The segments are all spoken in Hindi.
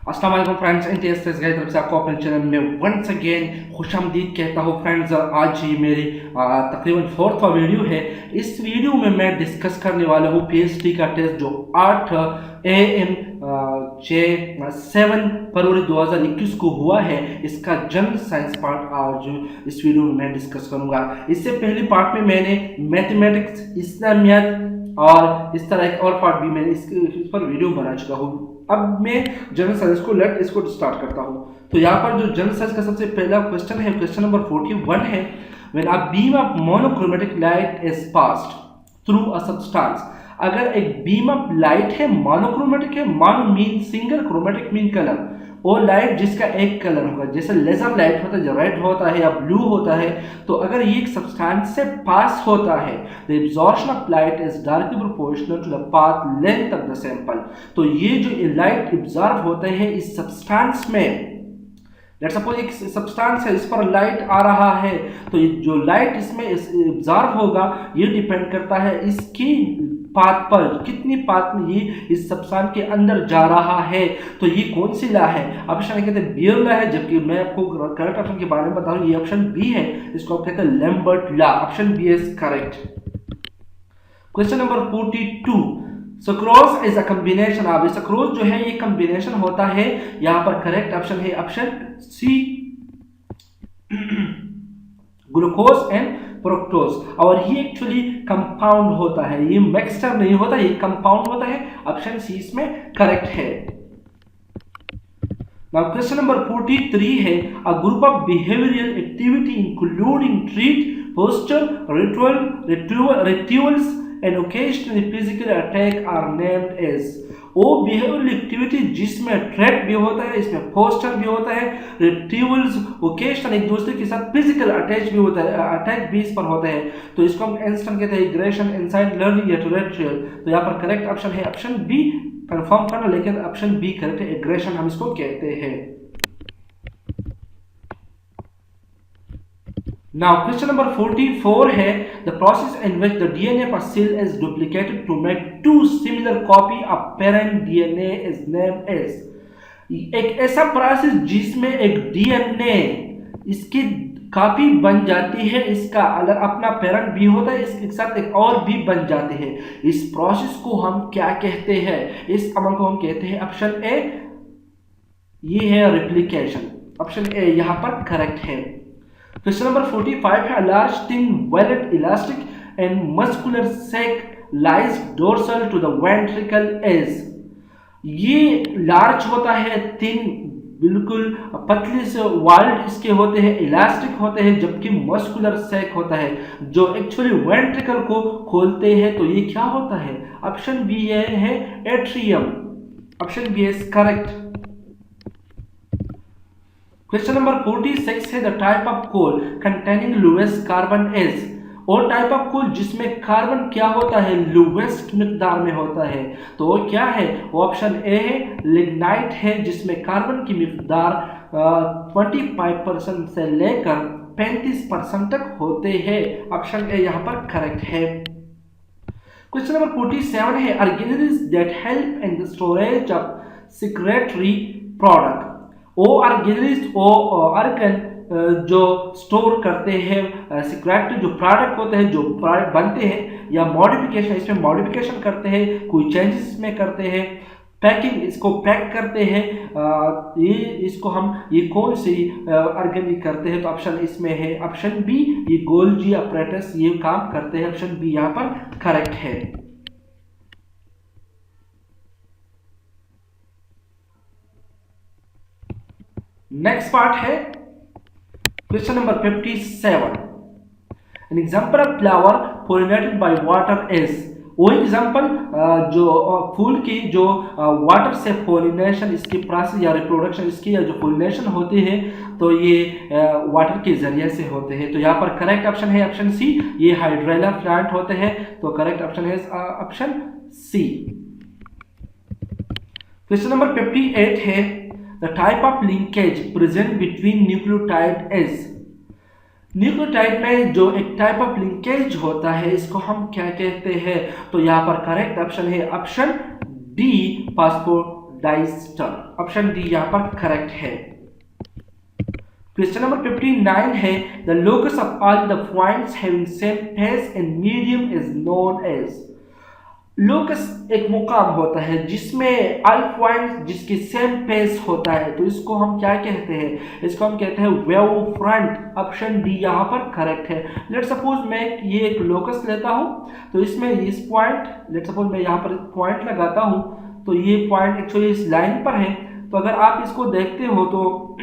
अस्सलाम वालेकुम फ्रेंड्स, इंटेस्टेस की तरफ से आपको अपने चैनल में वंस अगेन खुशामदीद कहता हूँ फ्रेंड्स। आज ही मेरी तकरीबन 4th वीडियो है। इस वीडियो में मैं डिस्कस करने वाला हूँ पीएचडी का टेस्ट जो 8 AM 7 फरवरी 2021 को हुआ है। इसका जनरल साइंस पार्ट आज इस वीडियो में मैं डिस्कस करूँगा। इससे पहले पार्ट में मैंने मैथमेटिक्स, इस्लामियात और इस तरह एक और पार्ट भी मैंने इस पर वीडियो बना चुका हूँ। अब मैं जनरल साइंस को इसको स्टार्ट करता हूँ। तो यहाँ पर जो जनरल साइंस का सबसे पहला क्वेश्चन है, क्वेश्चन नंबर 41 है। When a beam of monochromatic light is passed through a substance, अगर एक बीम ऑफ लाइट है, मोनोक्रोमेटिक है, mono mean single, chromatic mean colour, वो लाइट जिसका एक कलर होगा, जैसे लेजर लाइट होता है जो रेड होता है या ब्लू होता है। तो अगर ये एक सब्सटेंस से पास होता है, the absorption of light is directly proportional to the path length of the sample. तो ये जो लाइट एब्जॉर्ब होते हैं इस सब्सटेंस में, लेट्स सपोज एक सब्सटेंस है, इस पर लाइट आ रहा है, तो जो लाइट इसमें एब्जॉर्ब होगा ये डिपेंड करता है इसकी पाथ पर, कितनी पाथ में ये इस सब्सटेंस के अंदर जा रहा है। तो ये कौन सी लॉ है? ऑप्शन कहते हैं बियर लॉ है, जबकि मैं आपको करेक्ट ऑप्शन के बारे में बता रहा हूँ, ये ऑप्शन बी है, इसको आप कहते हैं Lambert law. Option B is correct. Question number 42, sucrose is a combination of, sucrose जो है ये कॉम्बिनेशन होता है, यहाँ पर करेक्ट ऑप्शन है option C, glucose and fructose. और ये एक्चुअली कंपाउंड होता है, ये मिक्सचर नहीं होता, ये कंपाउंड होता है। ऑप्शन सी इसमें करेक्ट है। Now question number 43 है, a group of behavioral activity including treat, posture, rituals and occasionally physical attack are named as। वो बिहेवियरल एक्टिविटी जिसमें थ्रेट भी होता है, इसमें पोस्चर भी होता है, रिट्यूअल्स, ओकेशनल एक दूसरे के साथ फिजिकल अटैच भी होता है, अटैक भी इस पर होता है। तो इसको हम इंस्टेंट कहते हैं एग्रेशन, इनसाइड लर्निंग या टेरिटोरियल। तो यहाँ पर करेक्ट ऑप्शन है ऑप्शन बी, कंफर्म करना, लेकिन ऑप्शन बी करेक्ट है, एग्रेशन हम इसको कहते हैं। Now question number 44 है, the process in which the DNA of a cell is duplicated to make two similar copy of parent DNA is named as। एक ऐसा प्रोसेस जिसमें एक डीएनए इसकी कॉपी बन जाती है, इसका अलग अपना पेरेंट भी होता है, इसके साथ एक और भी बन जाते हैं। इस प्रोसेस को हम क्या कहते हैं? इस अमल को हम कहते हैं ऑप्शन ए, ये है रिप्लिकेशन। ऑप्शन ए यहाँ पर करेक्ट है। क्वेश्चन नंबर 45 है, large thin walled elastic and muscular sac lies dorsal to the ventricle edge. ये लार्ज होता है, थिन बिल्कुल पतले से वाल्ड इसके होते हैं, इलास्टिक होते हैं, जबकि मस्कुलर सैक होता है जो एक्चुअली वेंट्रिकल को खोलते हैं। तो ये क्या होता है? ऑप्शन बी है atrium. Option B is correct. Question number 46 है, the type of coal containing lowest carbon is. और टाइप ऑफ कोल जिसमें कार्बन क्या होता है? लोएस्ट मिकदार में होता है। तो वो क्या है? वो ऑप्शन ए है, लिग्नाइट है, जिसमें कार्बन की मिकदार 25% से लेकर 35% तक होते हैं। ऑप्शन ए यहाँ पर करेक्ट है। क्वेश्चन नंबर 47 है, organelles that help in the storage of secretary product. वो ऑर्गेनेल्स, वो ऑर्गन जो स्टोर करते हैं सीक्रेट जो प्रोडक्ट होते हैं, जो प्रोडक्ट बनते हैं या मॉडिफिकेशन, इसमें मॉडिफिकेशन करते हैं, कोई चेंजेस इसमें करते हैं, पैकिंग इसको पैक करते हैं, ये इसको हम ये कौन सी ऑर्गन करते हैं? तो ऑप्शन इसमें है ऑप्शन बी, ये गोल्जी अपरेटस ये काम करते हैं। ऑप्शन बी यहाँ पर करेक्ट है। नेक्स्ट पार्ट है question number 57, an example of flower pollinated by water is. वो एग्जांपल जो फूल की जो वाटर से पोलिनेशन इसकी प्रोसेस या रिप्रोडक्शन इसकी या जो पोलिनेशन होती है, तो ये वाटर के जरिए से होते हैं। तो यहाँ पर करेक्ट ऑप्शन है ऑप्शन सी, ये हाइड्रेला प्लांट होते हैं। तो करेक्ट ऑप्शन है ऑप्शन सी। क्वेश्चन नंबर 58 है, the type of linkage present between nucleotide is। Nucleotide में जो एक टाइप ऑफ लिंकेज होता है, इसको हम क्या कहते हैं? तो यहाँ पर करेक्ट ऑप्शन है ऑप्शन डी, फास्फोडाइस्टर डाइस्टन। ऑप्शन डी यहाँ पर करेक्ट है। क्वेश्चन नंबर 59 है the locus of all the points having same phase and medium is known as. Locus एक मुकाम होता है जिसमें ऑल पॉइंट्स जिसके सेम फेस होता है, तो इसको हम क्या कहते हैं? इसको हम कहते हैं वेव फ्रंट। ऑप्शन डी यहाँ पर करेक्ट है। लेट सपोज मैं ये एक लोकस लेता हूँ, तो इसमें इस पॉइंट, लेट सपोज मैं यहाँ पर पॉइंट लगाता हूँ, तो ये पॉइंट एक्चुअली इस लाइन पर है। तो अगर आप इसको देखते हो तो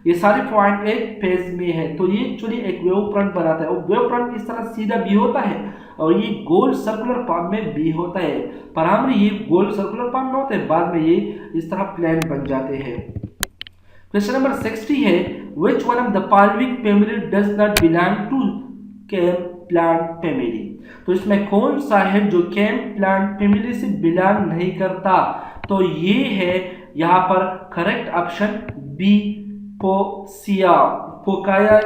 ये सारे पॉइंट एक फेज में है, तो ये एक्चुअली एक वेव फ्रंट बनाता है। और वेव फ्रंट इस तरह सीधा भी होता है और ये गोल सर्कुलर फॉर्म में भी होता है, पर हम ये गोल सर्कुलर फॉर्म में होते हैं, बाद में ये इस तरह प्लेन बन जाते हैं। क्वेश्चन नंबर 60 है which one of the following family does not belong to CAM plant family. तो इसमें कौन सा है जो केम प्लांट फैमिली से बिलोंग नहीं करता? तो ये है यहाँ पर करेक्ट ऑप्शन बी पोसिया पोकाया।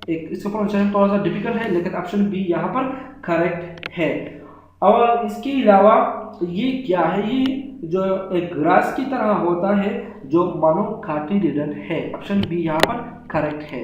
एक इसका प्रोनाउंसिएशन थोड़ा सा डिफिकल्ट है, लेकिन ऑप्शन बी यहाँ पर करेक्ट है। और इसके अलावा ये क्या है? ये जो एक ग्रास की तरह होता है जो मोनोकाटिलिडन है। ऑप्शन बी यहाँ पर करेक्ट है।